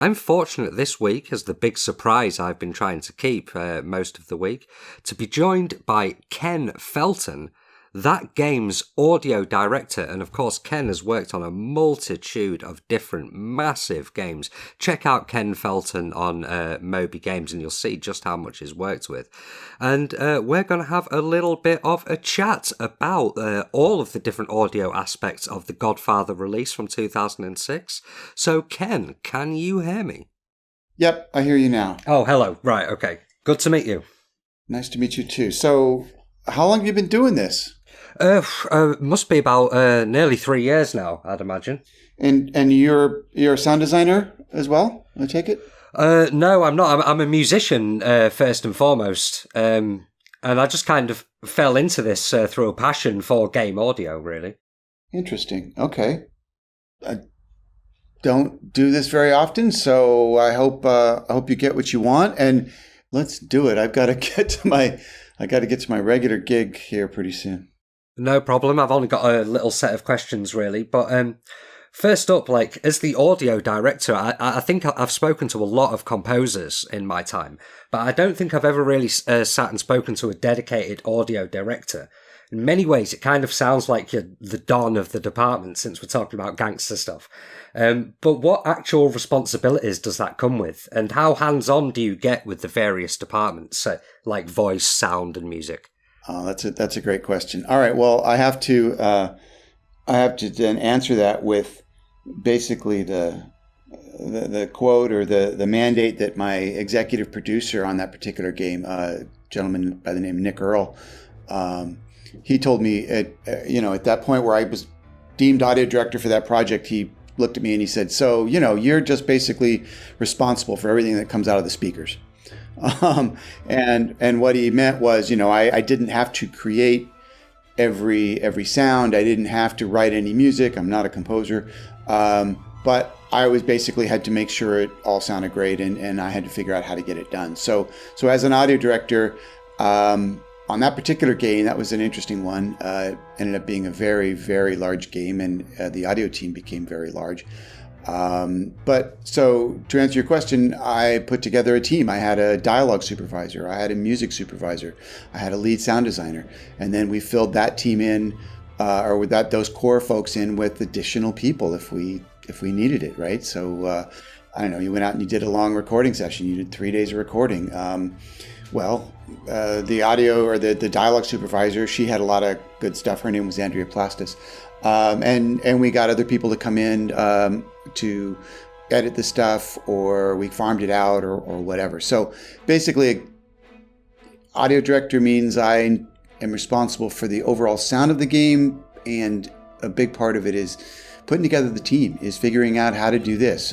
I'm fortunate this week, as the big surprise I've been trying to keep most of the week, to be joined by Ken Felton, that game's audio director. And of course, Ken has worked on a multitude of different massive games. Check out Ken Felton on Moby Games and you'll see just how much he's worked with. And we're going to have a little bit of a chat about all of the different audio aspects of the Godfather release from 2006. So, Ken, can you hear me? Yep, I hear you now. Oh, hello. Right, okay. Good to meet you. Nice to meet you too. So, how long have you been doing this? Must be about nearly 3 years now, I'd imagine. And you're a sound designer as well, I take it? No, I'm not. I'm a musician, first and foremost. And I just kind of fell into this through a passion for game audio, really. Interesting. Okay. I don't do this very often, so I hope you get what you want, and let's do it. I got to get to my regular gig here pretty soon. No problem. I've only got a little set of questions, really. But first up, as the audio director, I think I've spoken to a lot of composers in my time, but I don't think I've ever really sat and spoken to a dedicated audio director. In many ways, it kind of sounds like you're the don of the department, since we're talking about gangster stuff. But what actual responsibilities does that come with? And how hands-on do you get with the various departments, like voice, sound, and music? Oh, that's a great question. All right, well, I have to then answer that with basically the quote or the mandate that my executive producer on that particular game, a gentleman by the name of Nick Earl, he told me at that point where I was deemed audio director for that project, he looked at me and he said, "So, you're just basically responsible for everything that comes out of the speakers." And what he meant was, I didn't have to create every sound. I didn't have to write any music. I'm not a composer. But I always basically had to make sure it all sounded great, and I had to figure out how to get it done. So as an audio director, on that particular game, that was an interesting one. It ended up being a very, very large game, and the audio team became very large. But so to answer your question, I put together a team. I had a dialogue supervisor, I had a music supervisor, I had a lead sound designer, and then we filled that team in, or with those core folks in with additional people if we needed it, right? So I don't know, you went out and you did a long recording session. You did 3 days of recording. The audio or the dialogue supervisor, she had a lot of good stuff. Her name was Andrea Plastis. And we got other people to come in to edit the stuff, or we farmed it out or whatever. So basically, audio director means I am responsible for the overall sound of the game, and a big part of it is putting together the team, is figuring out how to do this,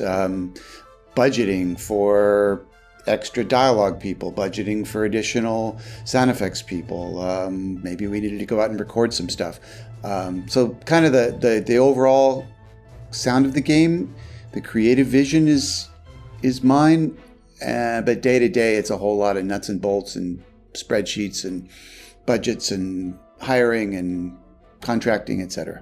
budgeting for extra dialogue people, budgeting for additional sound effects people. Maybe we needed to go out and record some stuff. So kind of the overall sound of the game, the creative vision is mine, but day to day it's a whole lot of nuts and bolts and spreadsheets and budgets and hiring and contracting, etc.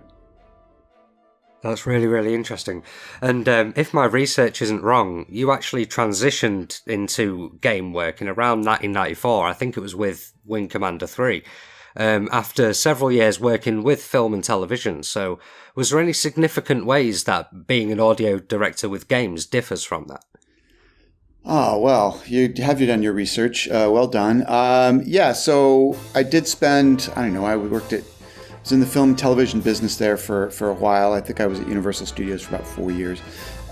That's really, really interesting. And if my research isn't wrong, you actually transitioned into game work in around 1994. I think it was with Wing Commander 3. After several years working with film and television. So was there any significant ways that being an audio director with games differs from that? Oh, well, you done your research. Well done. So I did spend, I was in the film and television business there for a while. I think I was at Universal Studios for about 4 years.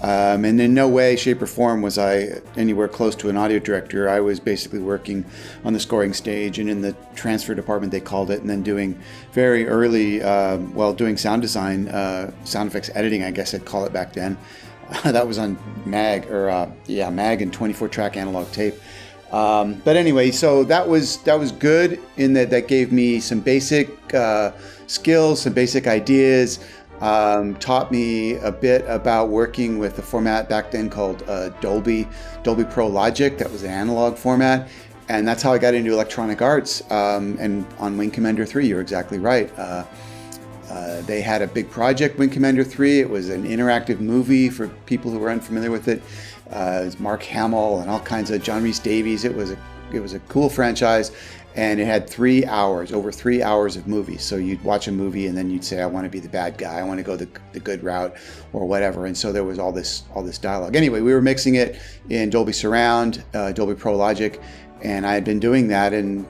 And in no way, shape, or form was I anywhere close to an audio director. I was basically working on the scoring stage and in the transfer department, they called it, and then doing very early, doing sound design, sound effects editing, I guess I'd call it back then. That was on MAG and 24-track analog tape. But anyway, so that was good in that gave me some basic skills, some basic ideas. Taught me a bit about working with a format back then called Dolby Pro Logic. That was an analog format, and that's how I got into electronic arts. And on Wing Commander 3, you're exactly right. They had a big project, Wing Commander 3. It was an interactive movie for people who were unfamiliar with it. Mark Hamill and all kinds of John Rhys Davies. It was a cool franchise, and it had over 3 hours of movies. So you'd watch a movie and then you'd say, I want to be the bad guy, I want to go the good route or whatever. And so there was all this dialogue. Anyway, we were mixing it in Dolby Surround, Dolby Pro Logic, and I had been doing that, and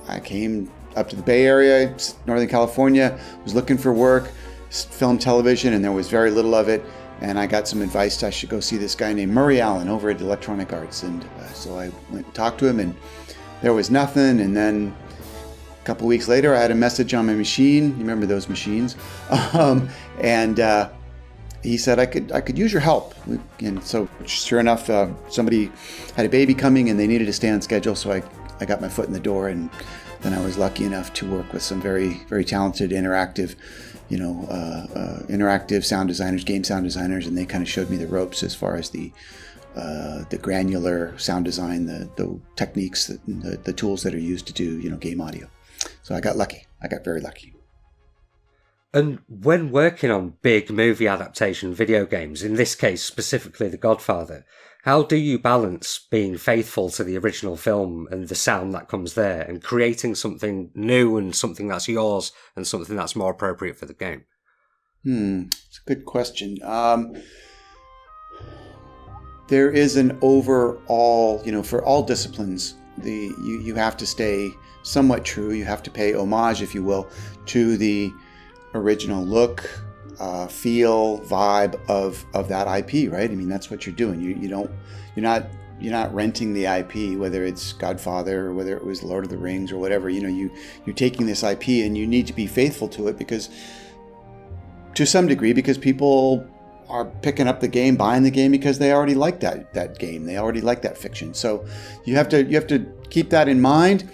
I came up to the Bay Area, Northern California, was looking for work, film, television, and there was very little of it. And I got some advice I should go see this guy named Murray Allen over at Electronic Arts. And so I went and talked to him, and there was nothing. And then a couple weeks later, I had a message on my machine. You remember those machines? And he said I could use your help. And so sure enough, somebody had a baby coming and they needed to stay on schedule. So I got my foot in the door, and then I was lucky enough to work with some very, very talented interactive sound designers, game sound designers, and they kind of showed me the ropes as far as the granular sound design, the techniques, the tools that are used to do game audio. So I got lucky. I got very lucky. And when working on big movie adaptation video games, in this case specifically The Godfather, how do you balance being faithful to the original film and the sound that comes there and creating something new and something that's yours and something that's more appropriate for the game? It's a good question. There is an overall, for all disciplines, you have to stay somewhat true. You have to pay homage, if you will, to the original look, feel, vibe of that IP, right? I mean, that's what you're doing. You're not renting the IP, whether it's Godfather or whether it was Lord of the Rings or whatever. You're taking this IP and you need to be faithful to it, because to some degree, because people are picking up the game, buying the game because they already like that game. They already like that fiction. So you have to keep that in mind.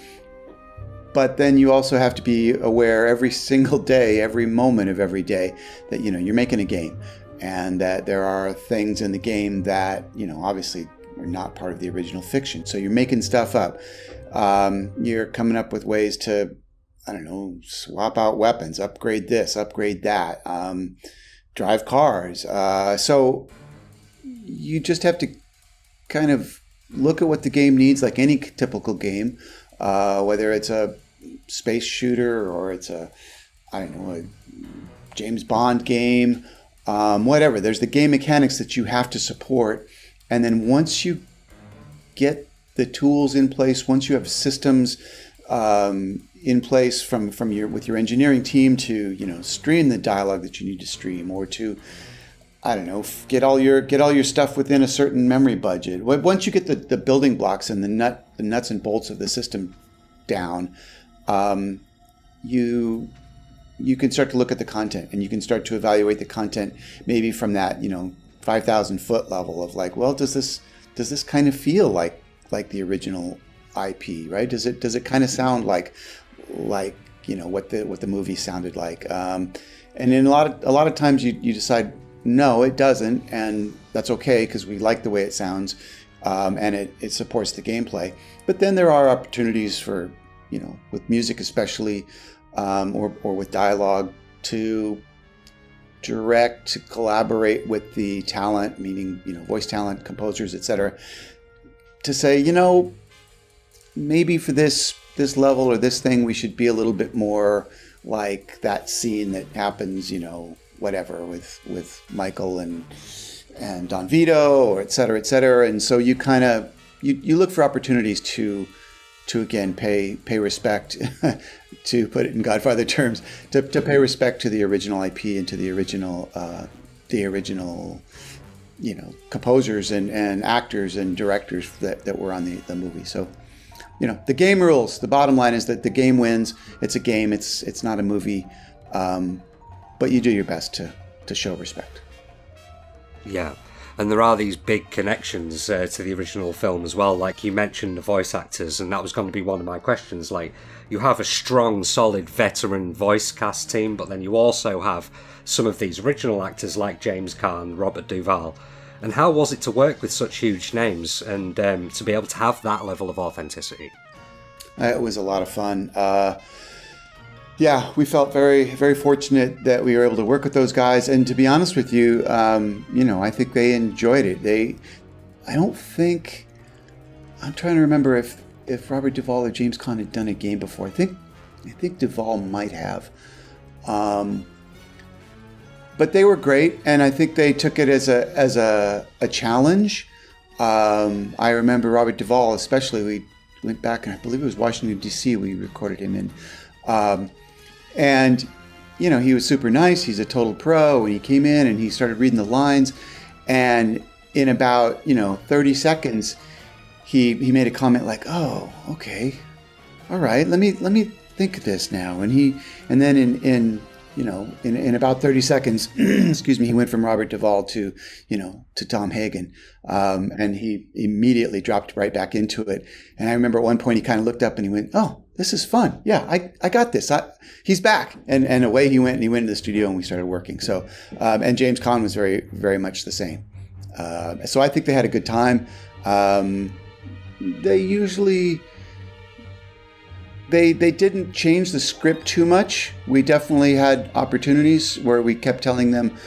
But then you also have to be aware every single day, every moment of every day, that you're making a game, and that there are things in the game that obviously are not part of the original fiction. So you're making stuff up. You're coming up with ways to, swap out weapons, upgrade this, upgrade that, drive cars. So you just have to kind of look at what the game needs, like any typical game. Whether it's a space shooter or it's a James Bond game, whatever. There's the game mechanics that you have to support. And then once you get the tools in place, once you have systems in place with your engineering team to stream the dialogue that you need to stream, or to get all your stuff within a certain memory budget. Once you get the building blocks and the nuts and bolts of the system down, you can start to look at the content, and you can start to evaluate the content maybe from that 5,000 foot level of like, well, does this kind of feel like the original IP, right? Does it kind of sound like what the movie sounded like? And in a lot of times you decide, no, it doesn't, and that's okay because we like the way it sounds, and it supports the gameplay. But then there are opportunities for, with music especially, or with dialogue, to direct, to collaborate with the talent, meaning voice talent, composers, etc., to say, maybe for this level or this thing, we should be a little bit more like that scene that happens, whatever, with Michael and Don Vito, or et cetera, and so you kind of you look for opportunities to again pay respect, to put it in Godfather terms, to pay respect to the original IP and to the original composers and actors and directors that were on the movie. So the game rules. The bottom line is that the game wins. It's a game. It's not a movie. But you do your best to show respect. Yeah. And there are these big connections to the original film as well. Like you mentioned the voice actors, and that was going to be one of my questions. Like, you have a strong, solid veteran voice cast team, but then you also have some of these original actors like James Caan, Robert Duvall. And how was it to work with such huge names and to be able to have that level of authenticity? It was a lot of fun. Yeah, we felt very, very fortunate that we were able to work with those guys. And to be honest with you, I think they enjoyed it. I don't think, I'm trying to remember if Robert Duvall or James Caan had done a game before. I think Duvall might have. But they were great, and I think they took it as a challenge. I remember Robert Duvall, especially. We went back, and I believe it was Washington D.C. we recorded him in, and you know, he was super nice. He's a total pro, and he came in and he started reading the lines, and in about 30 seconds, he made a comment like, "Oh, okay, all right, let me think of this now," and then in about 30 seconds, excuse me, he went from Robert Duvall to Tom Hagen. And he immediately dropped right back into it. And I remember at one point he kind of looked up and he went, "Oh, this is fun. Yeah, I got this. He's back." And away he went, and he went to the studio and we started working. So, and James Caan was very, very much the same. So I think they had a good time. They usually... They didn't change the script too much. We definitely had opportunities where we kept telling them,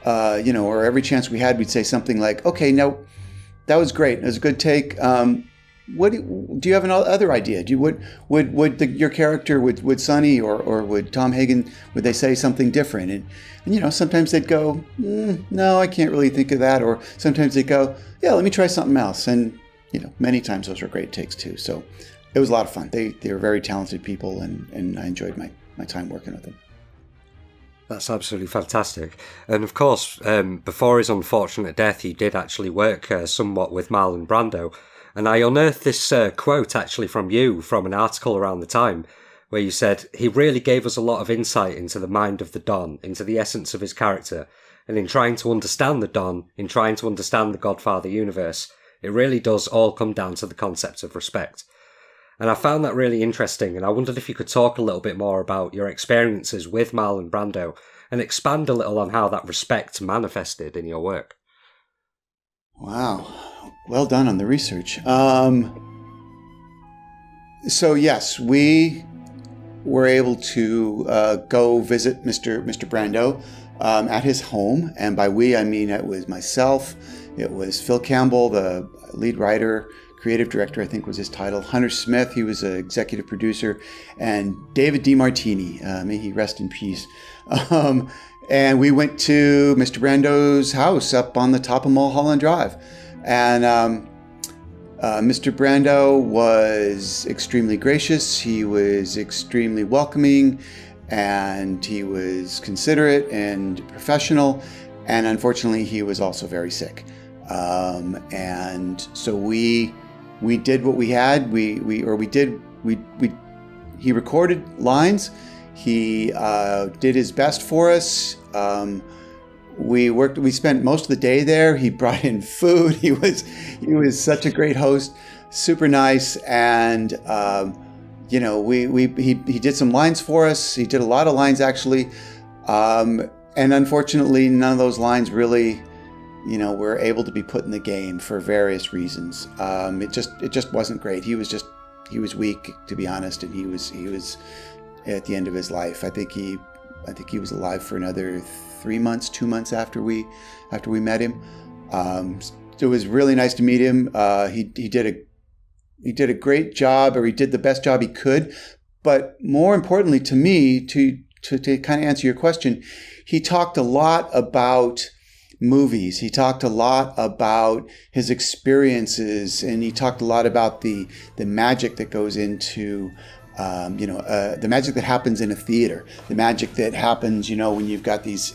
or every chance we had, we'd say something like, "Okay, no, that was great. It was a good take. What do you have another idea? Would your character, would Sonny or would Tom Hagen, would they say something different?" And sometimes they'd go, "No, I can't really think of that." Or sometimes they'd go, "Yeah, let me try something else." And many times those were great takes too. So it was a lot of fun. They were very talented people, and I enjoyed my time working with them. That's absolutely fantastic. And of course, before his unfortunate death, he did actually work somewhat with Marlon Brando. And I unearthed this quote actually from you, from an article around the time, where you said, "He really gave us a lot of insight into the mind of the Don, into the essence of his character. And in trying to understand the Don, in trying to understand the Godfather universe, it really does all come down to the concept of respect." And I found that really interesting, and I wondered if you could talk a little bit more about your experiences with Marlon Brando and expand a little on how that respect manifested in your work. Wow. Well done on the research. So yes, we were able to go visit Mr. Brando at his home. And by we, I mean it was myself, it was Phil Campbell, the lead writer, creative director, I think was his title, Hunter Smith, he was an executive producer, and David DeMartini, may he rest in peace. And we went to Mr. Brando's house up on the top of Mulholland Drive. And Mr. Brando was extremely gracious, he was extremely welcoming, and he was considerate and professional, and unfortunately he was also very sick. And so we did what we had. He recorded lines. He did his best for us. We spent most of the day there. He brought in food. He was such a great host, super nice. And he did some lines for us. He did a lot of lines actually. And unfortunately, none of those lines really were able to be put in the game for various reasons. It just wasn't great. He was weak, to be honest, and he was at the end of his life. I think he was alive for another 2 months after we met him. It was really nice to meet him. He did a great job, or he did the best job he could. But more importantly to me, to kind of answer your question, he talked a lot about movies. He talked a lot about his experiences, and he talked a lot about the magic that goes into the magic that happens in a theater, the magic that happens when you've got these,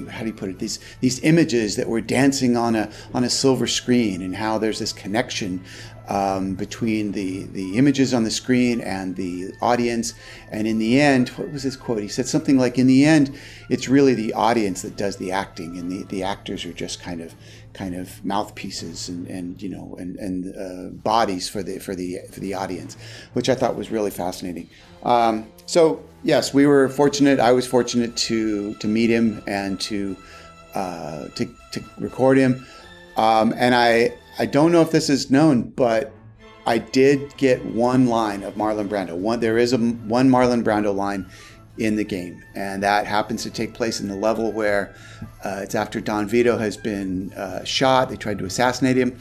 how do you put it, these images that were dancing on a silver screen, and how there's this connection between the images on the screen and the audience. And in the end, what was his quote? He said something like, "In the end, it's really the audience that does the acting, and the actors are just kind of mouthpieces and bodies for the audience," which I thought was really fascinating. So yes, we were fortunate. I was fortunate to meet him and to record him. And I don't know if this is known, but I did get one line of Marlon Brando. There is one Marlon Brando line in the game, and that happens to take place in the level where it's after Don Vito has been shot. They tried to assassinate him,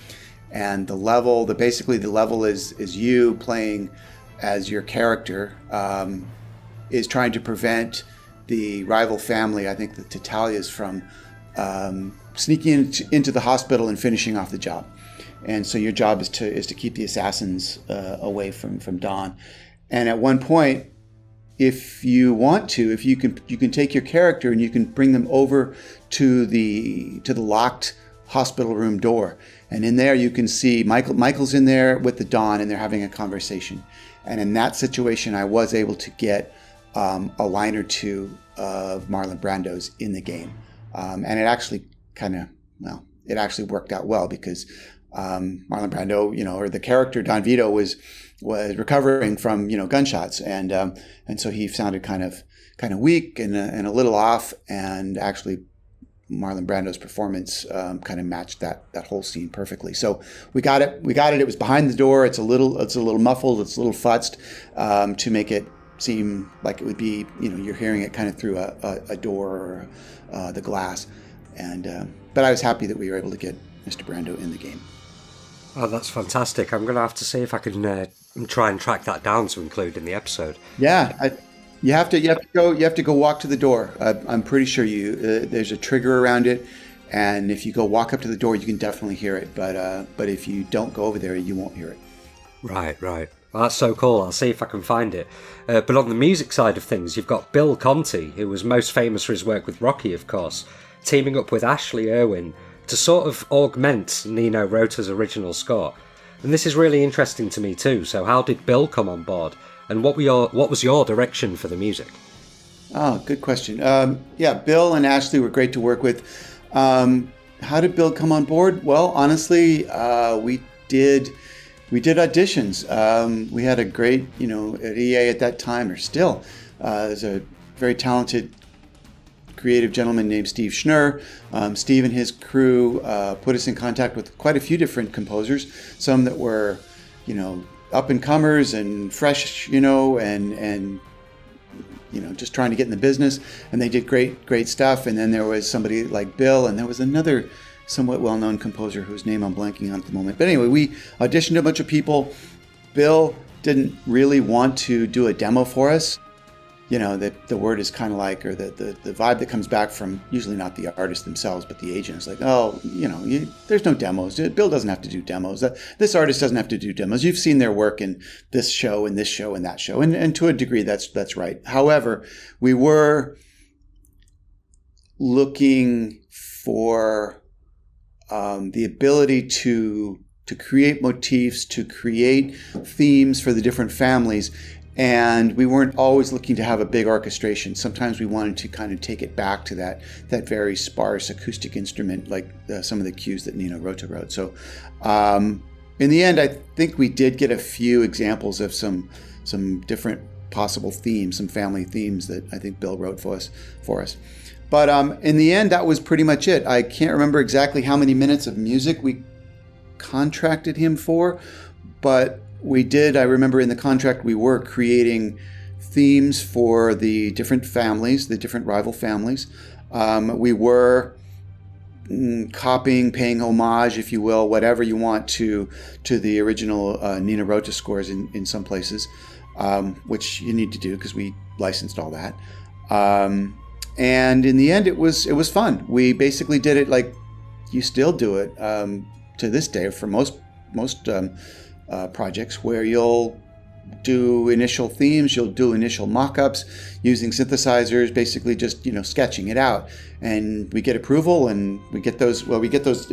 and the level is you playing as your character, is trying to prevent the rival family, I think the Tatalias, from sneaking into the hospital and finishing off the job. And so your job is to keep the assassins away from Dawn. And at one point, if you want to, if you can take your character and you can bring them over to the locked hospital room door, and in there you can see Michael's in there with the Dawn, and they're having a conversation. And in that situation, I was able to get a line or two of Marlon Brando's in the game, and it actually it actually worked out well, because Marlon Brando, or the character Don Vito was recovering from gunshots, and so he sounded kind of weak and a little off, and actually Marlon Brando's performance kind of matched that whole scene perfectly. So we got it. It was behind the door. It's a little muffled. It's a little futzed to make it seem like it would be, you're hearing it kind of through a door or the glass. And but I was happy that we were able to get Mr. Brando in the game. Oh, that's fantastic. I'm going to have to see if I can try and track that down to include in the episode. Yeah, you have to go walk to the door. I'm pretty sure there's a trigger around it, and if you go walk up to the door, you can definitely hear it. But if you don't go over there, you won't hear it. Right. Well, that's so cool. I'll see if I can find it. But on the music side of things, you've got Bill Conti, who was most famous for his work with Rocky, of course, teaming up with Ashley Irwin to sort of augment Nino Rota's original score. And this is really interesting to me too. So how did Bill come on board? And what was your direction for the music? Oh, good question. Bill and Ashley were great to work with. How did Bill come on board? Well, honestly, we did auditions. We had a great, at EA at that time, or still, there's a very talented creative gentleman named Steve Schnurr. Steve and his crew put us in contact with quite a few different composers, some that were, up and comers and fresh, and just trying to get in the business, and they did great stuff. And then there was somebody like Bill, and there was another somewhat well-known composer whose name I'm blanking on at the moment. But anyway, we auditioned a bunch of people. Bill didn't really want to do a demo for us. The word is kind of like, or the vibe that comes back from usually not the artists themselves, but the agent is like, there's no demos. Bill doesn't have to do demos. This artist doesn't have to do demos. You've seen their work in this show and this show and that show. And to a degree, that's right. However, we were looking for the ability to create motifs, to create themes for the different families. And we weren't always looking to have a big orchestration. Sometimes we wanted to kind of take it back to that very sparse acoustic instrument, like some of the cues that Nino Rota wrote. So in the end, I think we did get a few examples of some different possible themes, some family themes that I think Bill wrote for us. But in the end, that was pretty much it. I can't remember exactly how many minutes of music we contracted him for, but we did. I remember in the contract we were creating themes for the different families, the different rival families. We were copying, paying homage, if you will, whatever you want, to the original Nino Rota scores in some places, which you need to do because we licensed all that. And in the end, it was fun. We basically did it like you still do it to this day for most projects, where you'll do initial themes, you'll do initial mock-ups using synthesizers, basically just sketching it out, and we get approval, and we get those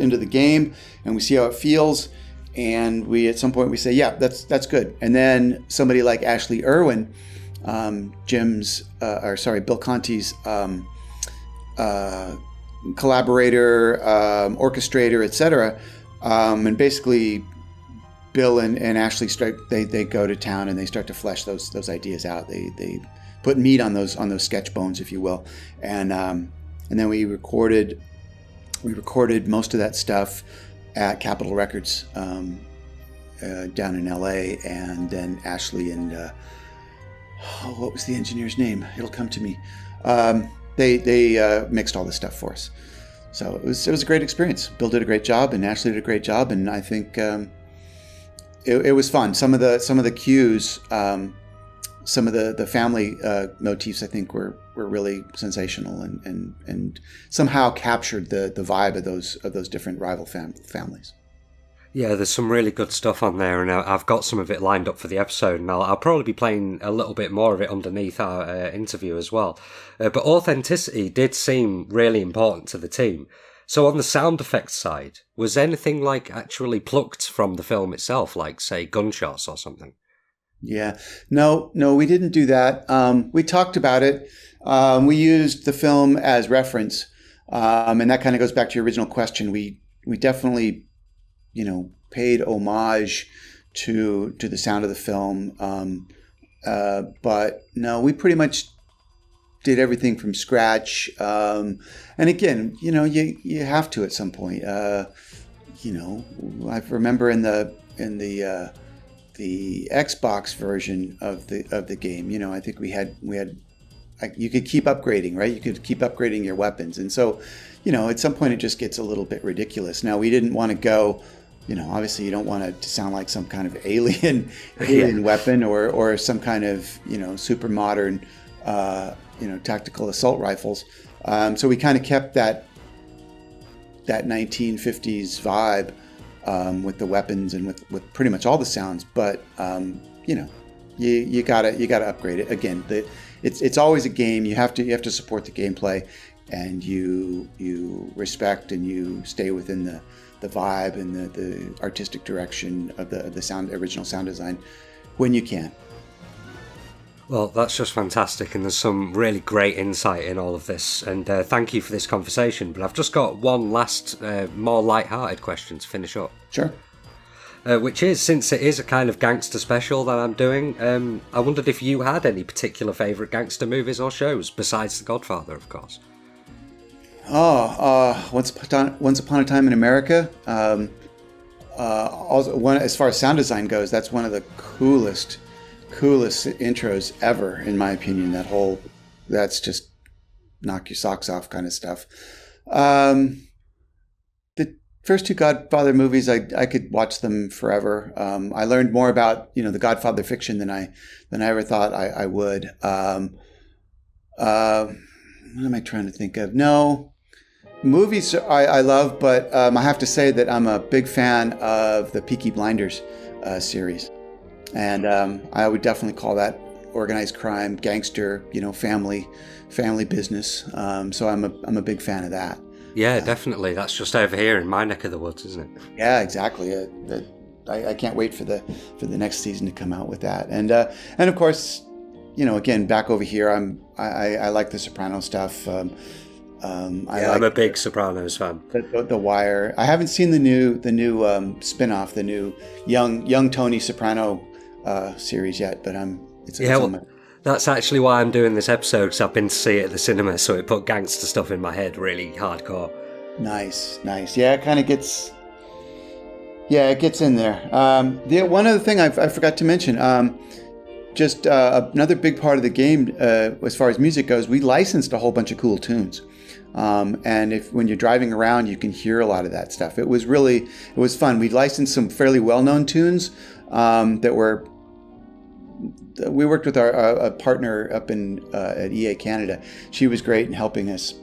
into the game, and we see how it feels, and at some point we say, yeah, that's good. And then somebody like Ashley Irwin, Bill Conti's collaborator, orchestrator, etc., and basically Bill and Ashley they go to town and they start to flesh those ideas out. They put meat on those sketch bones, if you will, and then we recorded most of that stuff at Capitol Records down in LA, and then Ashley and what was the engineer's name? It'll come to me. They mixed all this stuff for us. So it was a great experience. Bill did a great job, and Ashley did a great job, and I think it was fun. Some of the cues, some of the family motifs, I think were really sensational, and somehow captured the vibe of those different rival families. Yeah, there's some really good stuff on there, and I've got some of it lined up for the episode, and I'll probably be playing a little bit more of it underneath our interview as well. But authenticity did seem really important to the team. So on the sound effects side, was anything like actually plucked from the film itself, like, say, gunshots or something? Yeah, no, we didn't do that. We talked about it. We used the film as reference, and that kind of goes back to your original question. We definitely, paid homage to the sound of the film. But no, we pretty much did everything from scratch. And again, you have to at some point. I remember in the Xbox version of the game, I think we had you could keep upgrading, right? You could keep upgrading your weapons, and so at some point it just gets a little bit ridiculous. Now, we didn't want to go, obviously you don't want it to sound like some kind of alien weapon or some kind of super modern tactical assault rifles. So we kind of kept that 1950s vibe with the weapons and with pretty much all the sounds. But you gotta upgrade it. Again, it's always a game. You have to support the gameplay, and you respect and you stay within the vibe and the artistic direction of the original sound design when you can. Well, that's just fantastic, and there's some really great insight in all of this, and thank you for this conversation. But I've just got one last, more light-hearted question to finish up. Sure. Which is, since it is a kind of gangster special that I'm doing, I wondered if you had any particular favourite gangster movies or shows, besides The Godfather, of course. Once Upon a Time in America. Also, as far as sound design goes, that's one of the coolest intros ever, in my opinion. That's just knock your socks off kind of stuff. The first two Godfather movies, I could watch them forever. I learned more about the Godfather fiction than I ever thought I would. What am I trying to think of? No. Movies I love, but I have to say that I'm a big fan of the Peaky Blinders series. And I would definitely call that organized crime, gangster, family business. So I'm a big fan of that. Yeah, definitely. That's just over here in my neck of the woods, isn't it? Yeah, exactly. I can't wait for the next season to come out with that. And of course, again, back over here, I like the Soprano stuff. I'm a big Sopranos fan. The Wire. I haven't seen the new spin-off, the new young Tony Soprano series yet, but that's actually why I'm doing this episode, because I've been to see it at the cinema, so it put gangster stuff in my head really hardcore. Nice. Yeah, it kind of gets. Yeah, it gets in there. The one other thing I forgot to mention. Just another big part of the game, as far as music goes, we licensed a whole bunch of cool tunes. And when you're driving around, you can hear a lot of that stuff. It was fun. We licensed some fairly well-known tunes we worked with a partner up at EA Canada. She was great in helping us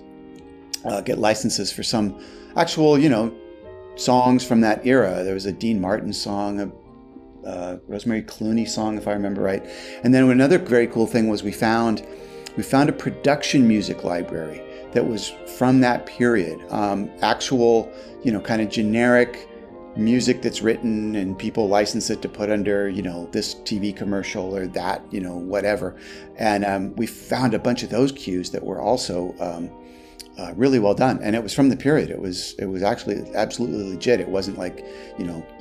get licenses for some actual, songs from that era. There was a Dean Martin song, a Rosemary Clooney song, if I remember right. And then another very cool thing was we found a production music library that was from that period. Actual, kind of generic music that's written and people license it to put under, this TV commercial or that, whatever. And we found a bunch of those cues that were also really well done. And it was from the period. It was actually absolutely legit. It wasn't like,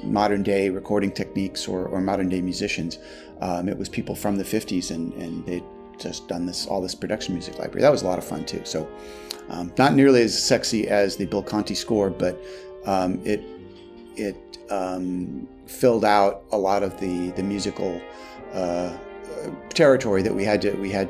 modern day recording techniques or modern day musicians. It was people from the 50s and they'd just done all this production music library. That was a lot of fun too. So not nearly as sexy as the Bill Conti score, but it filled out a lot of the musical territory that we had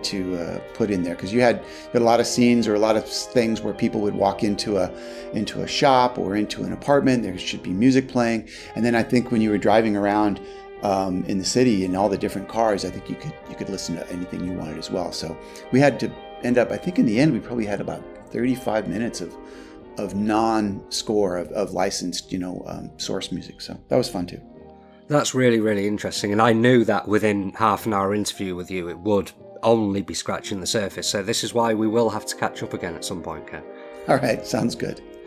to put in there, because you had a lot of scenes or a lot of things where people would walk into a shop or into an apartment. There should be music playing, and then I think when you were driving around in the city in all the different cars, I think you could listen to anything you wanted as well. So we had to end up, I think in the end, we probably had about 35 minutes of non-score of licensed, source music. So that was fun too. That's really, really interesting. And I knew that within half an hour interview with you, it would only be scratching the surface. So this is why we will have to catch up again at some point, Ken. All right, sounds good.